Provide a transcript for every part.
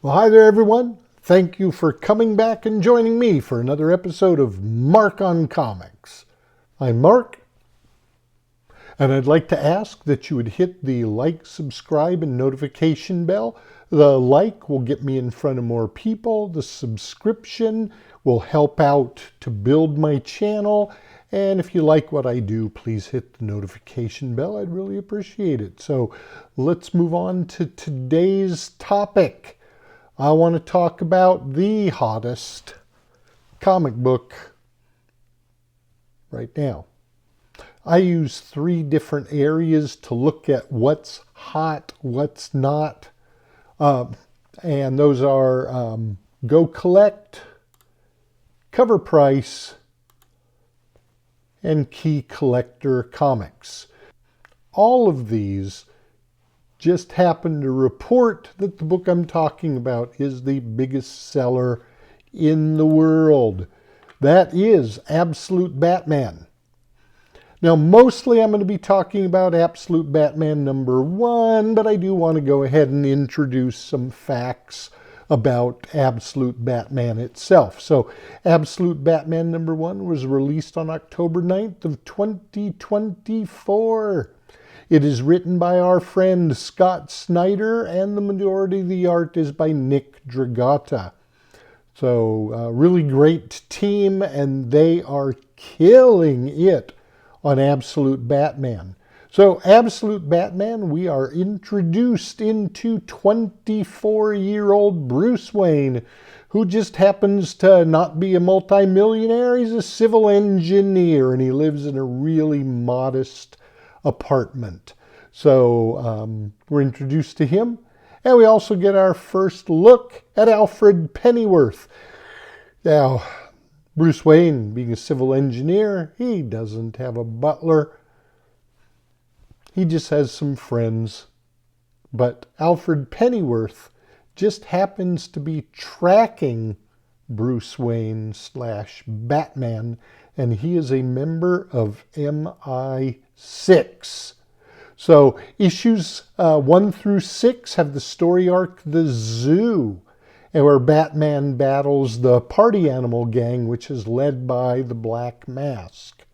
Well, hi there, everyone. Thank you for coming back and joining me for another episode of Mark on Comics. I'm Mark, and I'd like to ask that you would hit the like, subscribe, and notification bell. The like will get me in front of more people. The subscription will help out to build my channel. And if you like what I do, please hit the notification bell. I'd really appreciate it. So let's move on to today's topic. I want to talk about the hottest comic book right now. I use 3 different areas to look at what's hot, what's not. And those are Go Collect, Cover Price, and Key Collector Comics. All of these just happened to report that the book I'm talking about is the biggest seller in the world. That is Absolute Batman. Now, mostly I'm going to be talking about Absolute Batman #1, but I do want to go ahead and introduce some facts about Absolute Batman itself. So, Absolute Batman #1 was released on October 9th of 2024. It is written by our friend Scott Snyder, and the majority of the art is by Nick Dragotta. So, really great team, and they are killing it on Absolute Batman. So, Absolute Batman, we are introduced into 24-year-old Bruce Wayne, who just happens to not be a multimillionaire. He's a civil engineer, and he lives in a really modest apartment. So we're introduced to him, and we also get our first look at Alfred Pennyworth. Now, Bruce Wayne, being a civil engineer, he doesn't have a butler. He just has some friends. But Alfred Pennyworth just happens to be tracking Bruce Wayne / Batman, and he is a member of MI6. So issues 1 through 6 have the story arc The Zoo, and where Batman battles the party animal gang, which is led by the Black Mask.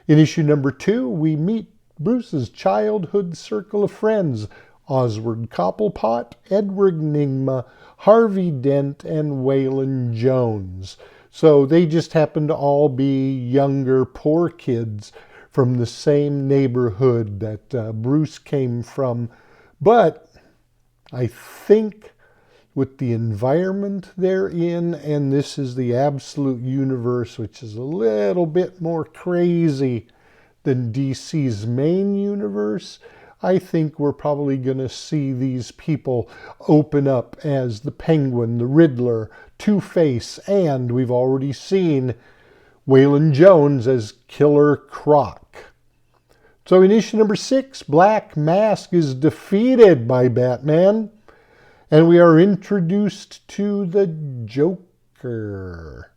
In issue number 2, we meet Bruce's childhood circle of friends: Oswald Cobblepot, Edward Nygma, Harvey Dent, and Waylon Jones. So they just happen to all be younger, poor kids from the same neighborhood that Bruce came from. But I think with the environment they're in, and this is the Absolute Universe, which is a little bit more crazy than DC's main universe, I think we're probably going to see these people open up as the Penguin, the Riddler, Two-Face, and we've already seen Waylon Jones as Killer Croc. So in issue number 6, Black Mask is defeated by Batman, and we are introduced to the Joker.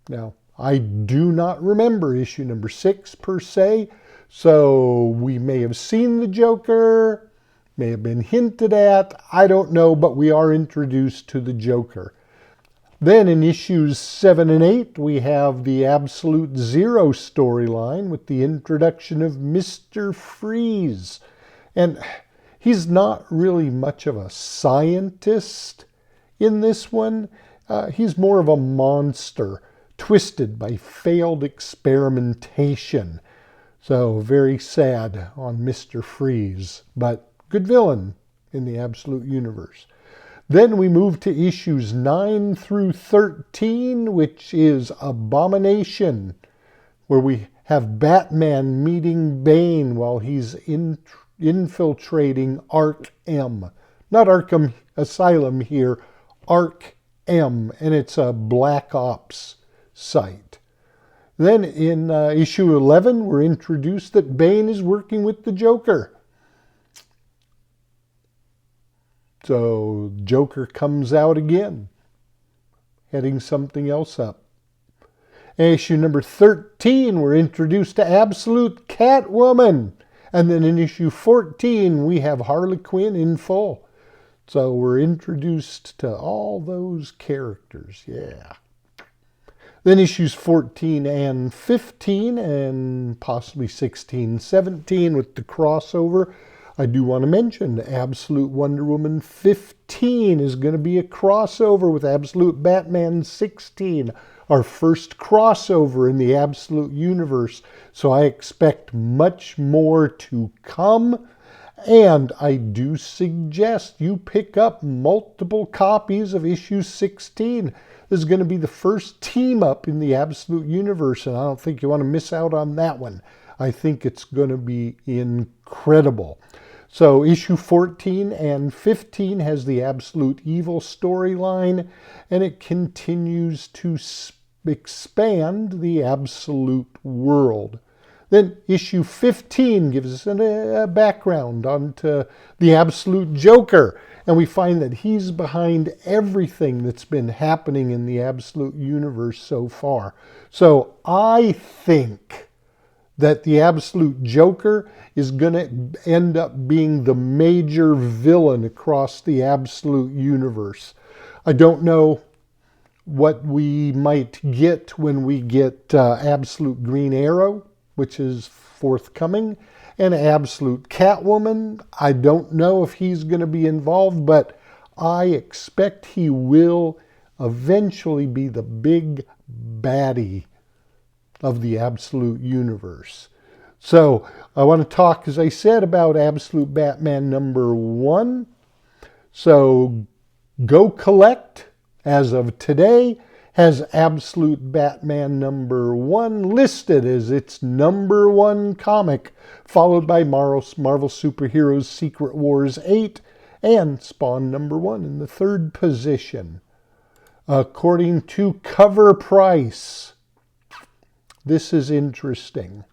Now, I do not remember issue number 6 per se, so we may have seen the Joker, may have been hinted at, I don't know, but we are introduced to the Joker. Then in issues 7 and 8, we have the Absolute Zero storyline with the introduction of Mr. Freeze. And he's not really much of a scientist in this one. He's more of a monster, twisted by failed experimentation. So very sad on Mr. Freeze, but good villain in the Absolute Universe. Then we move to issues 9 through 13, which is Abomination, where we have Batman meeting Bane while he's infiltrating Arkham. Not Arkham Asylum here, Arkham, and it's a Black Ops site. Then in issue 11, we're introduced that Bane is working with the Joker. So Joker comes out again, heading something else up. Issue number 13, we're introduced to Absolute Catwoman. And then in issue 14, we have Harley Quinn in full. So we're introduced to all those characters. Yeah. Then issues 14 and 15 and possibly 16, 17 with the crossover. I do want to mention Absolute Wonder Woman 15 is going to be a crossover with Absolute Batman 16, our first crossover in the Absolute Universe. So I expect much more to come. And I do suggest you pick up multiple copies of issue 16. This is going to be the first team up in the Absolute Universe, and I don't think you want to miss out on that one. I think it's going to be incredible. So issue 14 and 15 has the Absolute Evil storyline, and it continues to expand the Absolute world. Then issue 15 gives us a background onto the Absolute Joker, and we find that he's behind everything that's been happening in the Absolute Universe so far. So I think that the Absolute Joker is going to end up being the major villain across the Absolute Universe. I don't know what we might get when we get Absolute Green Arrow, which is forthcoming, and Absolute Catwoman. I don't know if he's going to be involved, but I expect he will eventually be the big baddie of the Absolute Universe. So I want to talk, as I said, about Absolute Batman #1. So Go Collect, as of today, has Absolute Batman #1 listed as its #1 comic, followed by Marvel Superheroes Secret Wars 8 and Spawn #1 in the third position. According to Cover Price, this is interesting.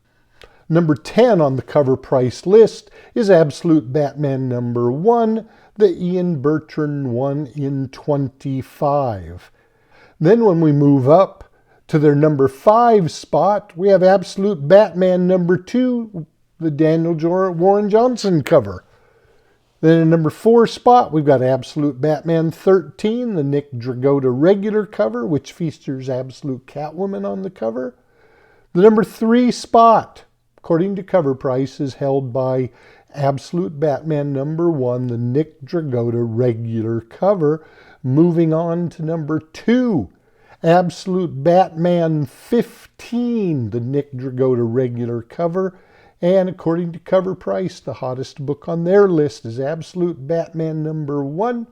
Number 10 on the Cover Price list is Absolute Batman #1, the Ian Bertrand one in 25. Then when we move up to their number 5 spot, we have Absolute Batman #2, the Daniel Warren Johnson cover. Then in number 4 spot, we've got Absolute Batman 13, the Nick Dragotta regular cover, which features Absolute Catwoman on the cover. The number 3 spot, according to Cover Price, is held by Absolute Batman #1, the Nick Dragotta regular cover. Moving on to number 2, Absolute Batman 15, the Nick Dragotta regular cover. And according to Cover Price, the hottest book on their list is Absolute Batman #1,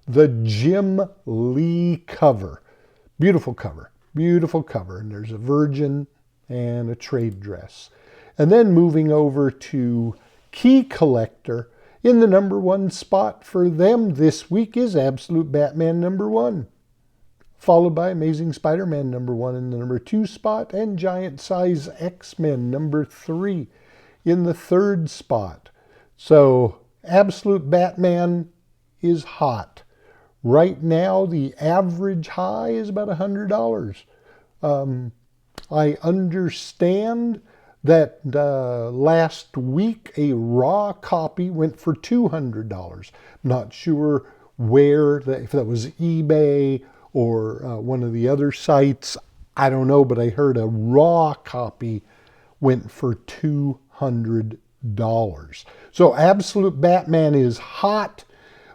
the Jim Lee cover. Beautiful cover, beautiful cover. And there's a virgin and a trade dress. And then moving over to Key Collector, in the #1 spot for them this week is Absolute Batman #1, followed by Amazing Spider-Man #1 in the number 2 spot, and Giant Size X-Men #3 in the 3rd spot. So Absolute Batman is hot. Right now, the average high is about $100. I understand that last week a raw copy went for $200. Not sure where, if that was eBay or one of the other sites. I don't know, but I heard a raw copy went for $200. So Absolute Batman is hot.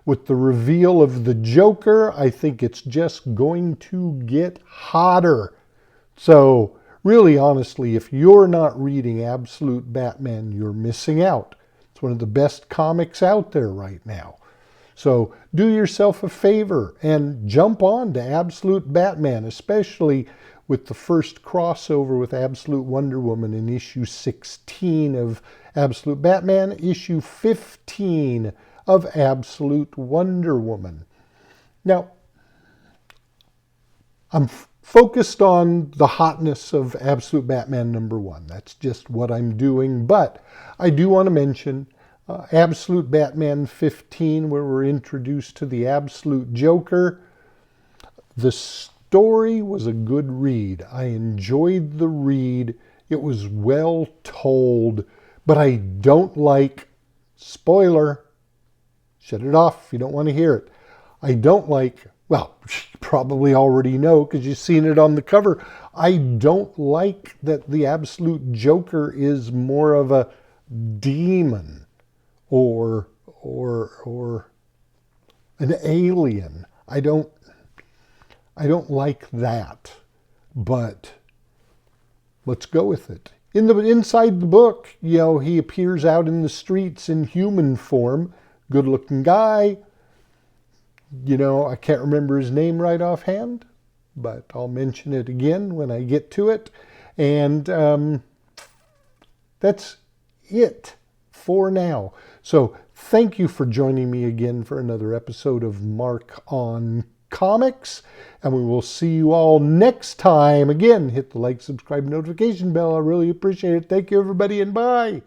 With the reveal of the Joker, I think it's just going to get hotter. So really, honestly, if you're not reading Absolute Batman, you're missing out. It's one of the best comics out there right now. So do yourself a favor and jump on to Absolute Batman, especially with the first crossover with Absolute Wonder Woman in issue 16 of Absolute Batman, issue 15 of Absolute Wonder Woman. Now, I'm focused on the hotness of Absolute Batman #1. That's just what I'm doing. But I do want to mention Absolute Batman 15, where we're introduced to the Absolute Joker. The story was a good read. I enjoyed the read. It was well told, but I don't like, spoiler, Shut it off if you don't want to hear it. I don't like, well, you probably already know because you've seen it on the cover. I don't like that the absolute Joker is more of a demon or an alien. I don't like that. But let's go with it. Inside the book, he appears out in the streets in human form. Good-looking guy. I can't remember his name right offhand, but I'll mention it again when I get to it. And that's it for now. So thank you for joining me again for another episode of Mark on Comics, and we will see you all next time. Again, hit the like, subscribe, notification bell. I really appreciate it. Thank you, everybody, and bye.